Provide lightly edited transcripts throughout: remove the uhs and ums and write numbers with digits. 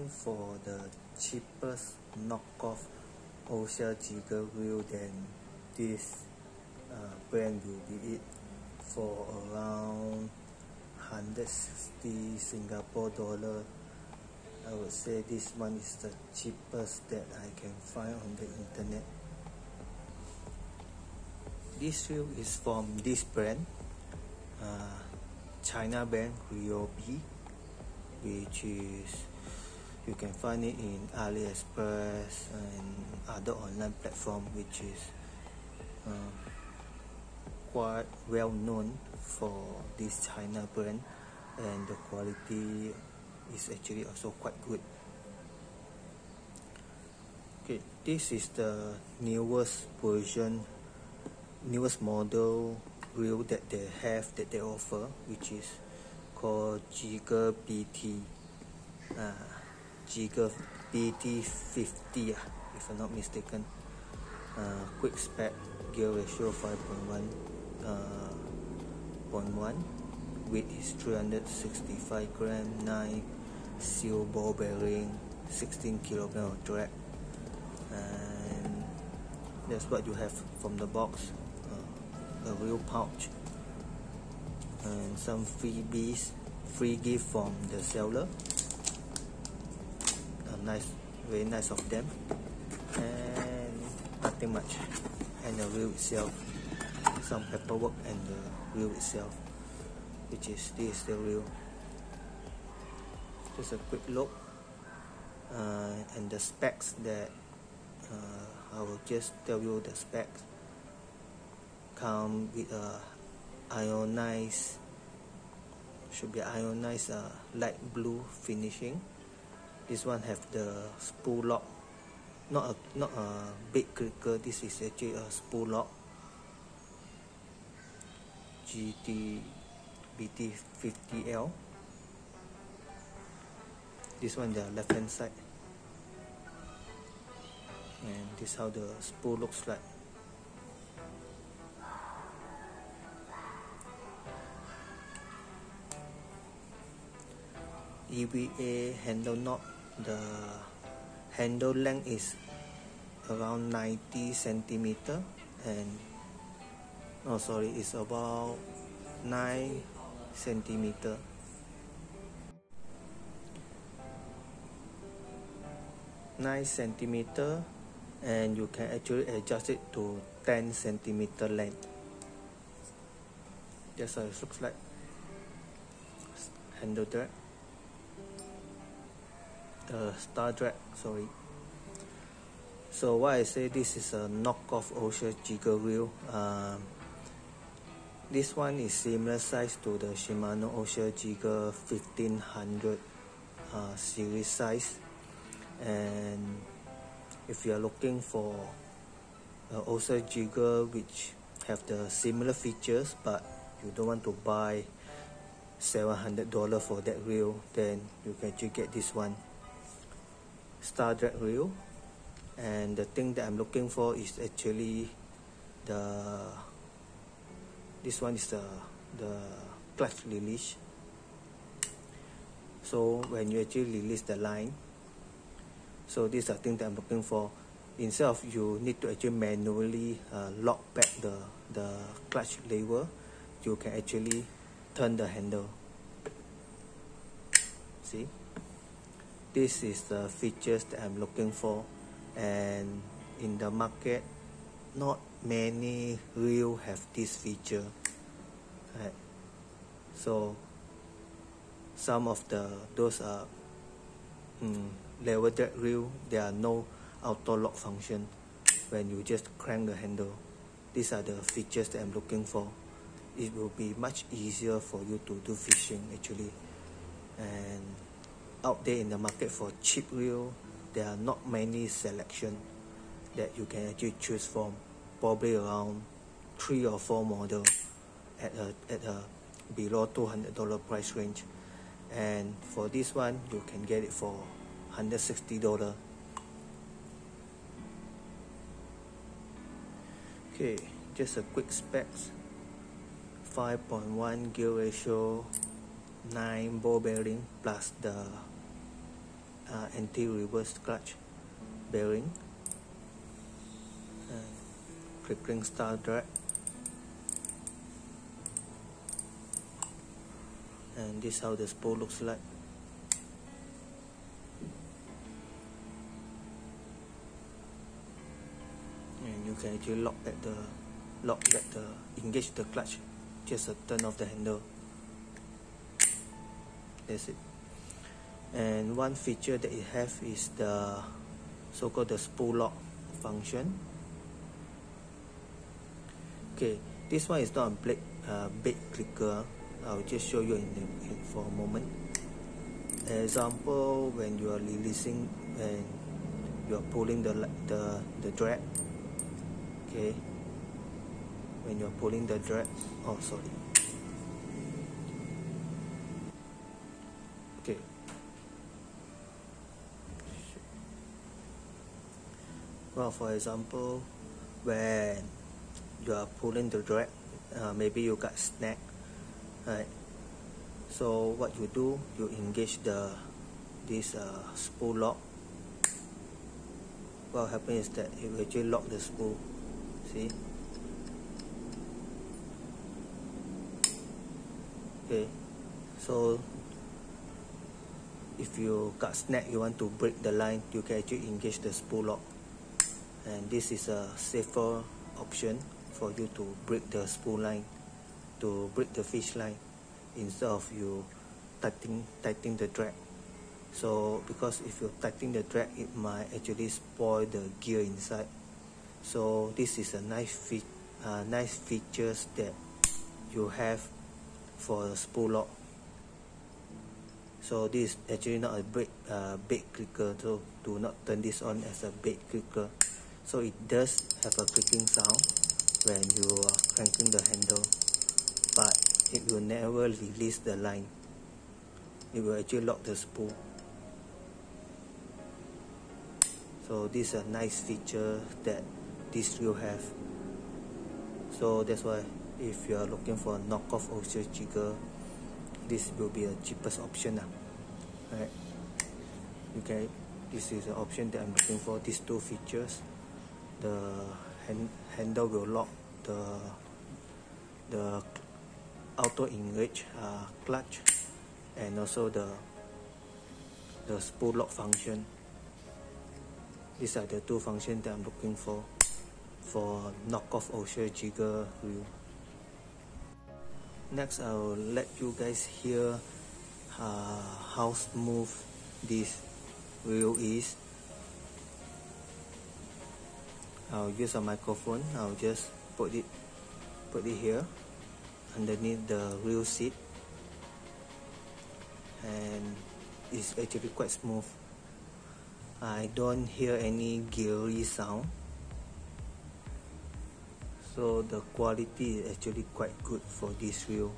looking for the cheapest knockoff Ocea Jigger reel, then this brand will be it for around 160 Singapore dollar. I would say this one is the cheapest that I can find on the internet. This reel is from this brand, China brand RYOBI, which is you can find it in AliExpress and other online platform, which is quite well known for this China brand, and the quality is actually also quite good. Okay, this is the newest version, newest model reel that they offer, which is called Jigger BT, Jigger BT 50, if I'm not mistaken. Quick spec, gear ratio 5.1, weight is 365 gram, 9 seal ball bearing, 16 kilogram of drag, and that's what you have from the box. A reel pouch and some freebies, free gift from the seller. Very nice of them, and nothing much. And the reel itself, some paperwork, and the reel itself, which is this, the reel. Just a quick look, and the specs that I will just tell you the specs. Come with a ionized, should be ionized light blue finishing. This one have the spool lock, not a big clicker. This is actually a spool lock. BT 50L. This one the left hand side, and this is how the spool looks like. EVA handle knot. The handle length is around 90 centimeter, and it's about 9 centimeter. And you can actually adjust it to 10 centimeter length. That's how it looks like. Handle drag, the star drag, sorry. So why I say this is a knockoff Ocea Jigger reel, this one is similar size to the Shimano Ocea Jigger 1500 series size. And if you are looking for Ocea Jigger which have the similar features, but you don't want to buy $700 for that reel, then you can actually get this one, star drag reel. And the thing that I'm looking for is actually this one is the clutch release. So when you actually release the line, so this is the thing that I'm looking for. Instead of you need to actually manually lock back the clutch lever, you can actually turn the handle. See, this is the features that I'm looking for, and in the market not many reel have this feature, right? So some of those level drag reel, there are no auto lock function when you just crank the handle. These are the features that I'm looking for. It will be much easier for you to do fishing actually. And out there in the market for cheap reel, there are not many selection that you can actually choose from. Probably around 3 or 4 models at a below $200 price range. And for this one, you can get it for $160. Okay, just a quick specs. 5.1 gear ratio, 9 ball bearing plus the anti-reverse clutch bearing, and crippling style drag, and this is how the spool looks like. And you can actually engage the clutch, just a turn of the handle. That's it. And one feature that it have is the so-called the spool lock function. Okay, this one is not a bait clicker. I'll just show you for a moment. Example, when you are releasing and you are pulling the drag. Okay, when you are pulling the drag. Oh, sorry. Okay. Well, for example, when you are pulling the drag, maybe you got snag, right? So what you do, you engage this spool lock. What happens is that it will actually lock the spool. See? Okay. So if you got snag, you want to break the line, you can actually engage the spool lock. And this is a safer option for you to break the spool line, to break the fish line, instead of you tightening the drag. So because if you tighten the drag, it might actually spoil the gear inside. So this is a nice features that you have for a spool lock. So this is actually not a bait clicker, so do not turn this on as a bait clicker. So it does have a clicking sound when you are cranking the handle, but it will never release the line. It will actually lock the spool. So this is a nice feature that this reel have. So that's why if you are looking for a knockoff Ocea Jigger, this will be a cheapest option. Right? This is the option that I'm looking for. These two features. The handle will lock the auto engage clutch, and also the spool lock function. These are the two functions that I'm looking for knockoff Ocea Jigger reel. Next, I will let you guys hear how smooth this reel is. I'll use a microphone. I'll just put it here underneath the reel seat, and it's actually quite smooth. I don't hear any geary sound, so the quality is actually quite good for this reel.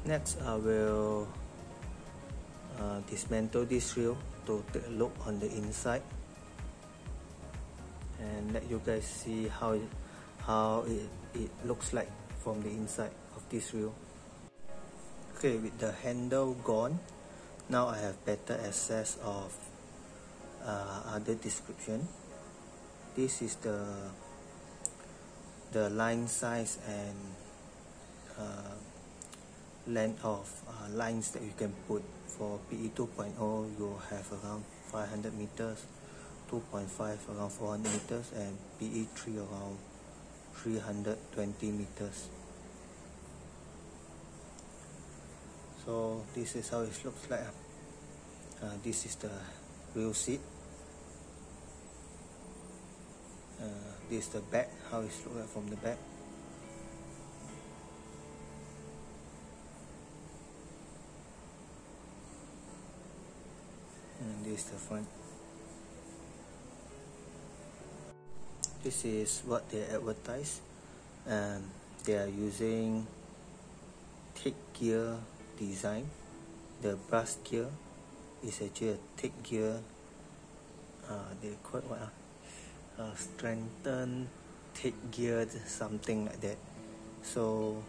Next, I will dismantle this reel to take a look on the inside and let you guys see how it looks like from the inside of this reel. Okay, with the handle gone, now I have better access of other description. This is the line size and length of lines that you can put. For PE 2.0, you have around 500 meters, 2.5 around 400 meters, and PE 3 around 320 meters. So this is how it looks like. This is the reel seat. This is the back, how it looks like from the back. And this is the front. This is what they advertise, and they are using thick gear design. The brass gear is actually a thick gear. They call it what? Strengthen gear, something like that. So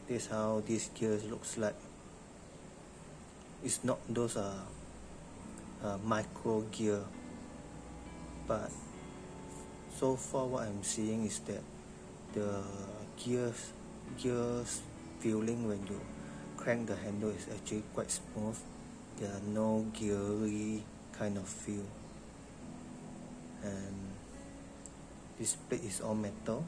this is how this gear looks like. It's not those micro gear, but so far what I'm seeing is that the gears feeling when you crank the handle is actually quite smooth. There are no geary kind of feel. And this plate is all metal,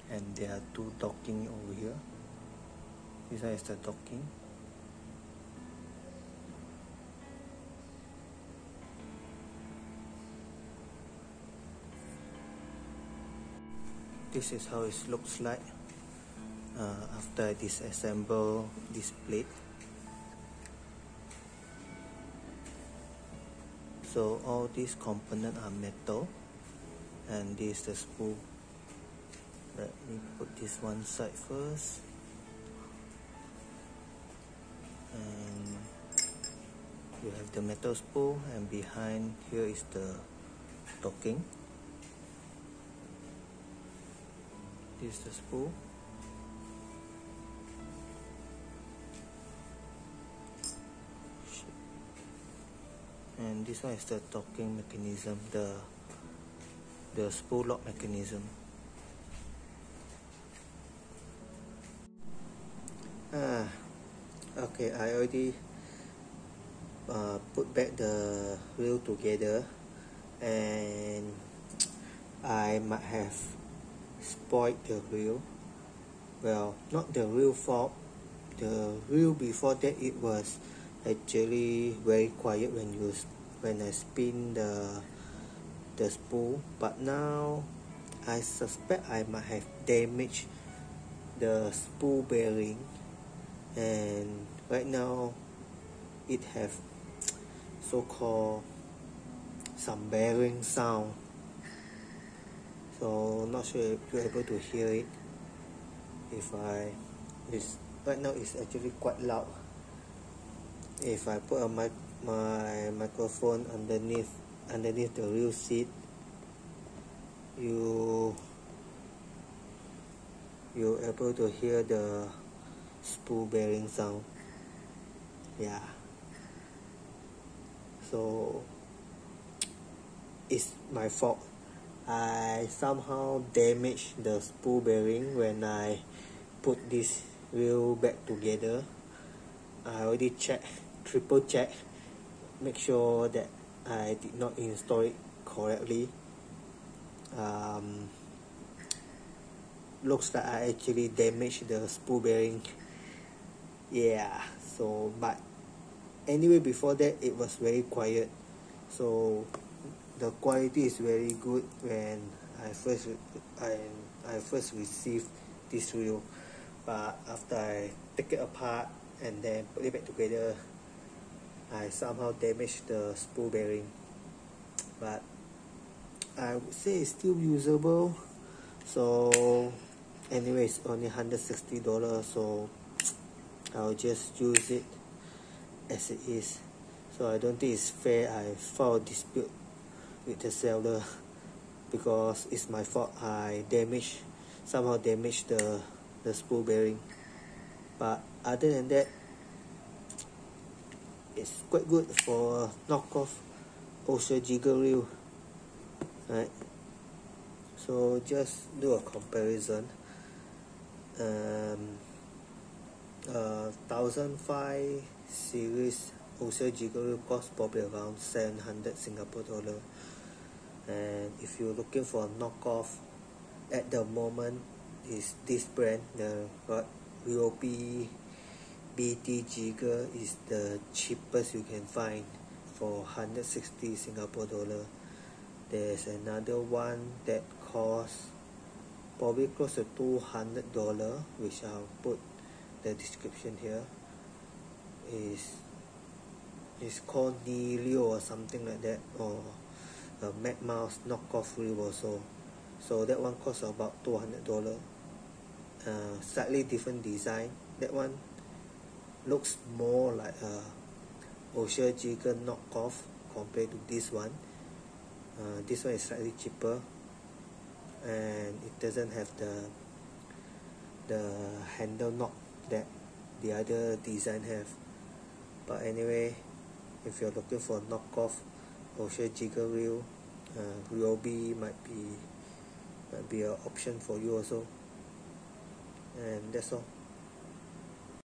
and there are two docking over here. This one is the docking. This is how it looks like after I disassemble this plate. So all these components are metal, and this is the spool. Let me put this one side first. And you have the metal spool, and behind here is the docking. This is the spool. And this one is the docking mechanism, the spool lock mechanism. Okay, I already put back the wheel together, and I might have spoiled the wheel. Well, not the wheel fault. The wheel before that, it was actually very quiet when I spin the spool, but now I suspect I might have damaged the spool bearing, and right now it have so-called some bearing sound. So not sure if you're able to hear it. Right now it's actually quite loud. If I put my microphone underneath the rear seat, you're able to hear the spool bearing sound. Yeah. So it's my fault. I somehow damaged the spool bearing when I put this wheel back together. I already triple check, make sure that I did not install it correctly. Looks like I actually damaged the spool bearing. Yeah, so but anyway, before that it was very quiet, so the quality is very good when I first received this wheel. But after I take it apart and then put it back together, I somehow damaged the spool bearing. But I would say it's still usable. So anyway, it's only $160, so I'll just use it as it is. So I don't think it's fair I file a dispute with the seller, because it's my fault. I somehow damaged the spool bearing. But other than that, it's quite good for a knockoff Ocea Jigger reel, right? So just do a comparison. 1005 series Ocea Jigger reel cost probably around 700 Singapore dollar. And if you're looking for a knockoff at the moment, is this brand, the RYOBI BT Jigger, is the cheapest you can find for 160 Singapore dollar. There's another one that costs probably close to $200, which I'll put the description here. It's called Nilio or something like that, or a Mac Mouse knockoff reel also. So that one costs about $200. Slightly different design. That one looks more like a Ocea Jigger knockoff compared to this one. This one is slightly cheaper, and it doesn't have the handle knob that the other design have. But anyway, if you're looking for a knockoff Ocea Jigger reel, RYOBI might be an option for you also. And that's all.